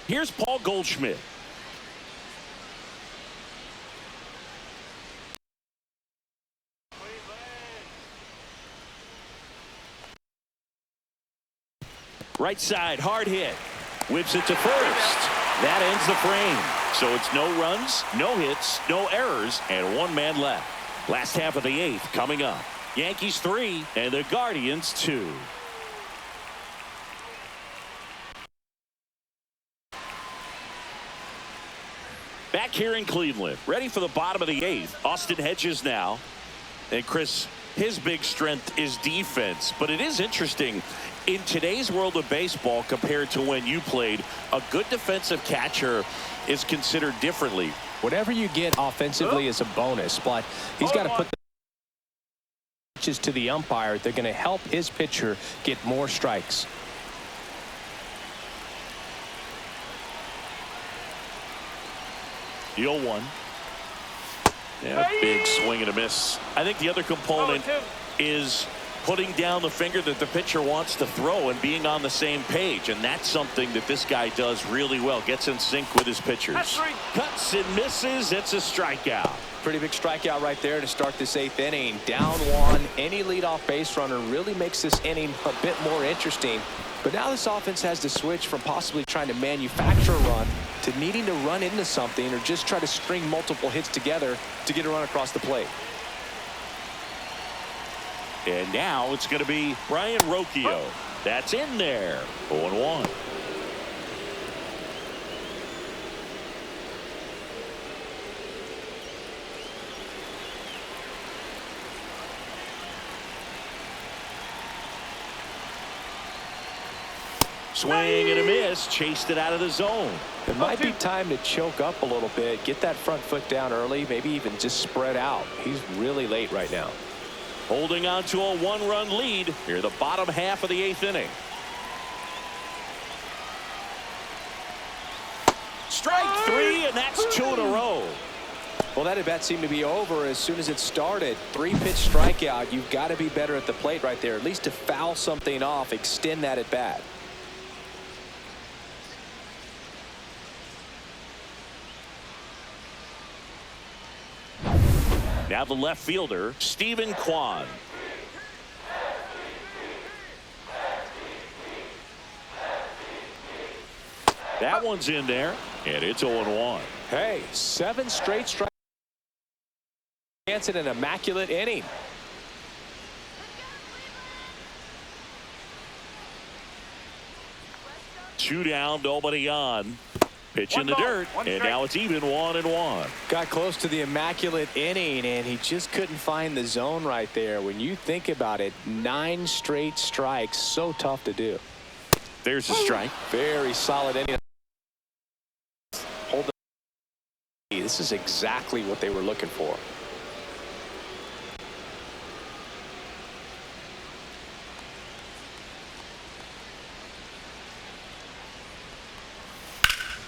Here's Paul Goldschmidt. Right side, hard hit. Whips it to first. That ends the frame. So it's no runs, no hits, no errors, and 1 man left. Last half of the 8th coming up. Yankees 3 and the Guardians 2. Back here in Cleveland, ready for the bottom of the 8th. Austin Hedges now. And Chris, his big strength is defense, but it is interesting. In today's world of baseball, compared to when you played, a good defensive catcher is considered differently.
Whatever you get offensively is a bonus, but he's got to put the pitches to the umpire. They're going to help his pitcher get more strikes.
The 0-1. Yeah, big swing and a miss. I think the other component is putting down the finger that the pitcher wants to throw and being on the same page, and that's something that this guy does really well. Gets in sync with his pitchers. Cuts and misses. It's a strikeout.
Pretty big strikeout right there to start this 8th inning. Down 1. Any leadoff base runner really makes this inning a bit more interesting. But now this offense has to switch from possibly trying to manufacture a run to needing to run into something or just try to string multiple hits together to get a run across the plate.
And now it's going to be Brian Rocchio. That's in there. 0-1. Swing and a miss. Chased it out of the zone.
It might be time to choke up a little bit, get that front foot down early, maybe even just spread out. He's really late right now.
Holding on to a 1-run lead here, the bottom half of the 8th inning. Strike 3, and that's 2 in a row.
Well, that at bat seemed to be over as soon as it started. 3-pitch strikeout. You've got to be better at the plate right there, at least to foul something off, extend that at bat.
Now the left fielder, Stephen Kwan. That one's in there, and it's 0-1.
Hey, 7 straight strikes. Chance at an immaculate inning.
Two down, nobody on. Pitch in the dirt, and now it's even 1-1.
Got close to the immaculate inning, and he just couldn't find the zone right there. When you think about it, 9 straight strikes, so tough to do.
There's a strike.
Very solid inning. Hold the. This is exactly what they were looking for.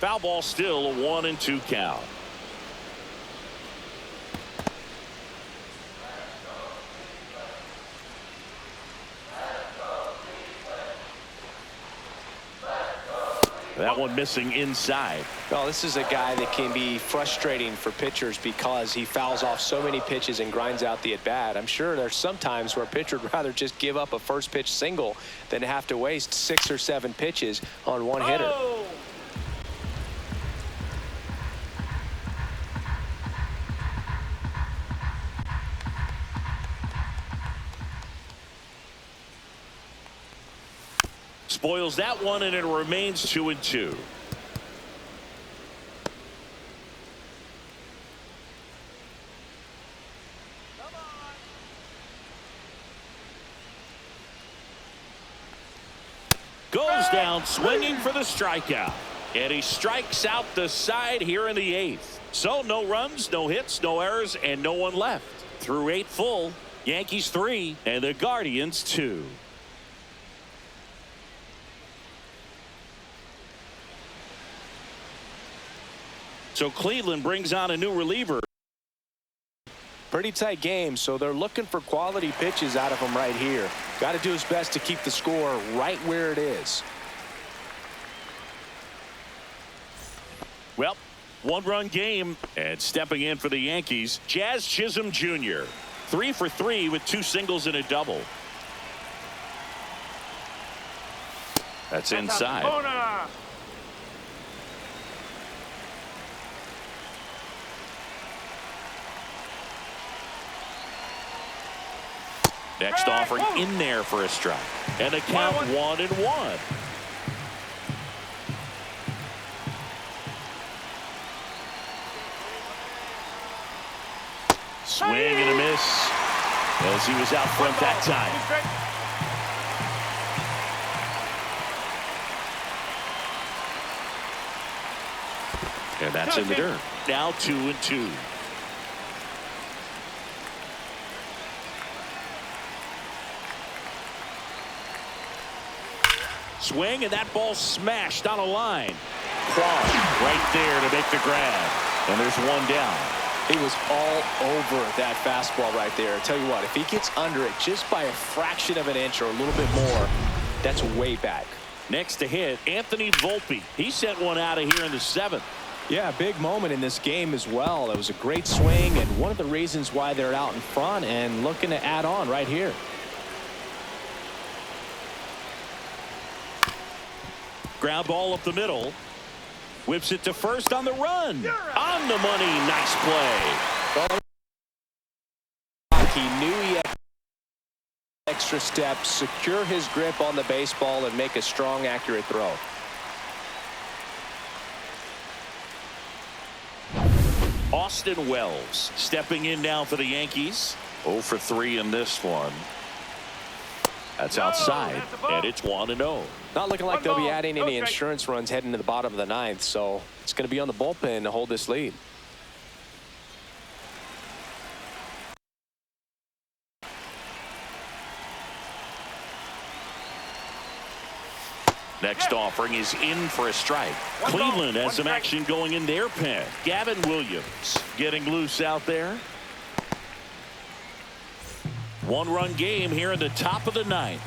Foul ball, still a 1-2 count. That one missing inside.
Well, this is a guy that can be frustrating for pitchers because he fouls off so many pitches and grinds out the at bat. I'm sure there's some times where a pitcher would rather just give up a first pitch single than have to waste 6 or 7 pitches on one hitter.
Spoils that one, and it remains 2-2. Goes down swinging for the strikeout. And he strikes out the side here in the 8th. So no runs, no hits, no errors, and no one left. Through 8 full, Yankees 3 and the Guardians 2. So Cleveland brings on a new reliever.
Pretty tight game, so they're looking for quality pitches out of him right here. Got to do his best to keep the score right where it is.
Well, 1-run game, and stepping in for the Yankees, Jazz Chisholm Jr. 3 for 3 with 2 singles and a double. That's inside. Next offering in there for a strike. And a count 1-1. Swing and a miss as he was out front that time. And that's in the dirt. Now 2-2. Swing, and that ball smashed on a line. Kwan right there to make the grab. And there's one down.
He was all over that fastball right there. I tell you what, if he gets under it just by a fraction of an inch or a little bit more, that's way back.
Next to hit, Anthony Volpe. He sent one out of here in the 7th.
Yeah, big moment in this game as well. It was a great swing, and one of the reasons why they're out in front and looking to add on right here.
Ground ball up the middle. Whips it to first on the run. On the money. Nice play.
He knew he had extra steps, secure his grip on the baseball, and make a strong, accurate throw.
Austin Wells stepping in now for the Yankees. 0 for 3 in this one. That's outside, and it's 1-0.
Not looking like they'll be adding any insurance runs heading to the bottom of the 9th, so it's going to be on the bullpen to hold this lead.
Next offering is in for a strike. Cleveland has some action going in their pen. Gavin Williams getting loose out there. 1-run game here in the top of the 9th.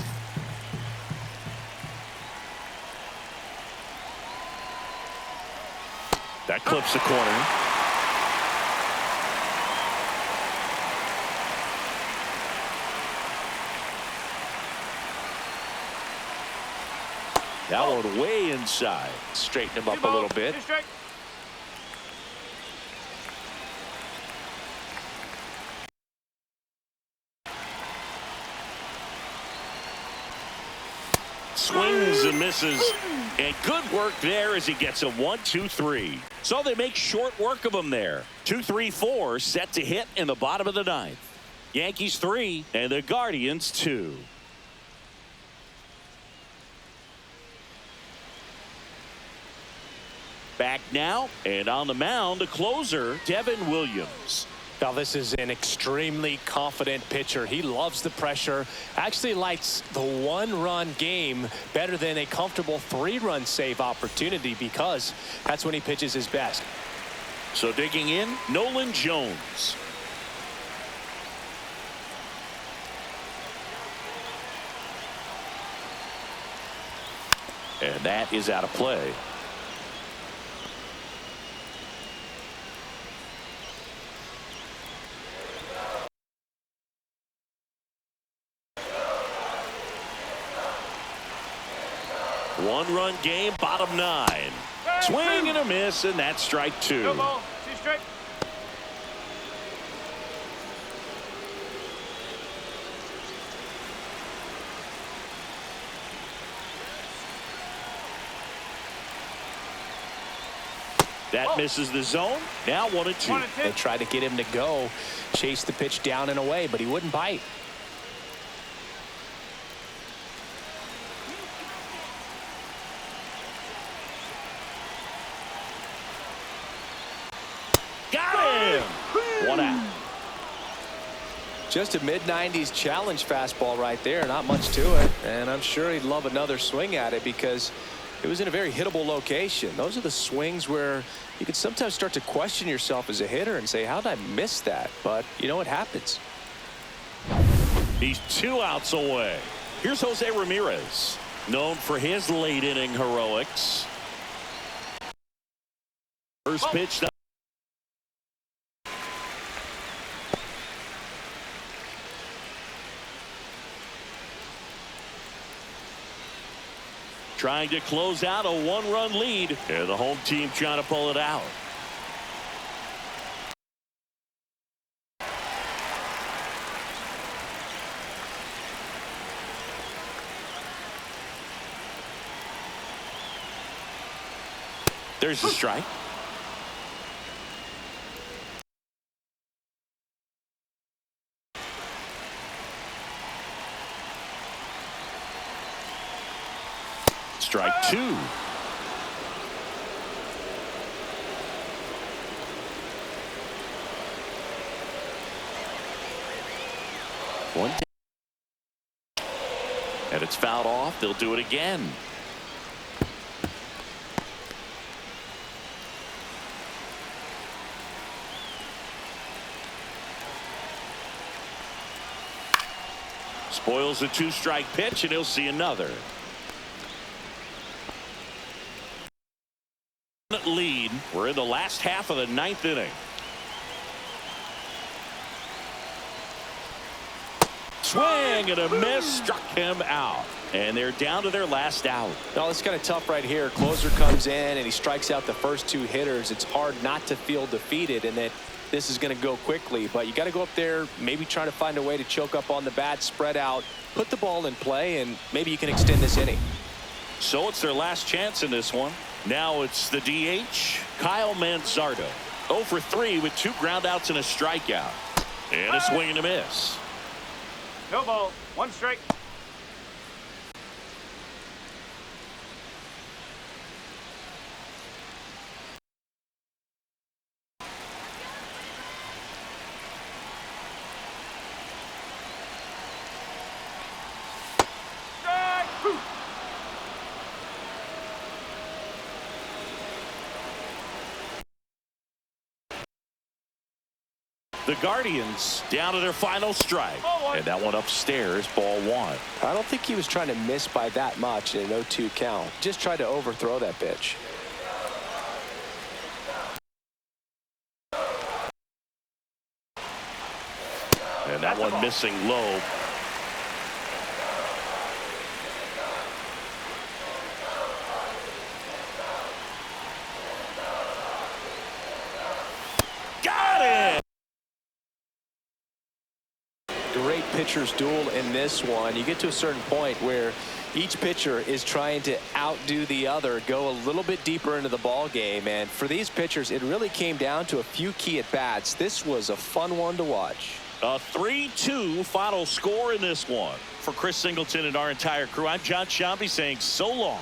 That clips the corner. That one way inside.
Straighten him up a little bit.
Swings and misses. And good work there as he gets a 1-2-3. So they make short work of him there. 2-3-4 set to hit in the bottom of the 9th. Yankees 3 and the Guardians 2. Back now, and on the mound, the closer, Devin Williams.
Now, this is an extremely confident pitcher. He loves the pressure. Actually likes the 1-run game better than a comfortable 3-run save opportunity because that's when he pitches his best.
So digging in, Nolan Jones. And that is out of play. One-run game, bottom 9. Swing and a miss, and that's strike 2.
No ball, 2 strike.
That misses the zone. Now 1-2.
They tried to get him to go, chase the pitch down and away, but he wouldn't bite. Just a mid-90s challenge fastball right there. Not much to it. And I'm sure he'd love another swing at it because it was in a very hittable location. Those are the swings where you can sometimes start to question yourself as a hitter and say, how did I miss that? But, you know, it happens.
He's 2 outs away. Here's Jose Ramirez, known for his late inning heroics. First pitch. Trying to close out a 1-run lead, and the home team trying to pull it out. There's the strike. Strike 2. One. And it's fouled off. They'll do it again. Spoils the 2-strike pitch, and he'll see another. Lead. We're in the last half of the 9th inning. Swing and a miss, struck him out, and they're down to their last out.
No, it's kind of tough right here. Closer comes in and he strikes out the first 2 hitters. It's hard not to feel defeated and that this is going to go quickly, but you got to go up there, maybe try to find a way to choke up on the bat, spread out, put the ball in play, and maybe you can extend this inning.
So it's their last chance in this one. Now it's the DH, Kyle Manzardo. 0 for 3 with 2 groundouts and a strikeout. And a swing and a miss.
No ball. 1 strike.
The Guardians down to their final strike. And that one upstairs, ball 1.
I don't think he was trying to miss by that much in an 0-2 count. Just tried to overthrow that pitch.
And that one missing low. Got it!
Great pitcher's duel in this one. You get to a certain point where each pitcher is trying to outdo the other, go a little bit deeper into the ball game, and for these pitchers it really came down to a few key at bats. This was a fun one to watch.
A 3-2 final score in this one. For Chris Singleton and our entire crew, I'm John Shambi saying so long.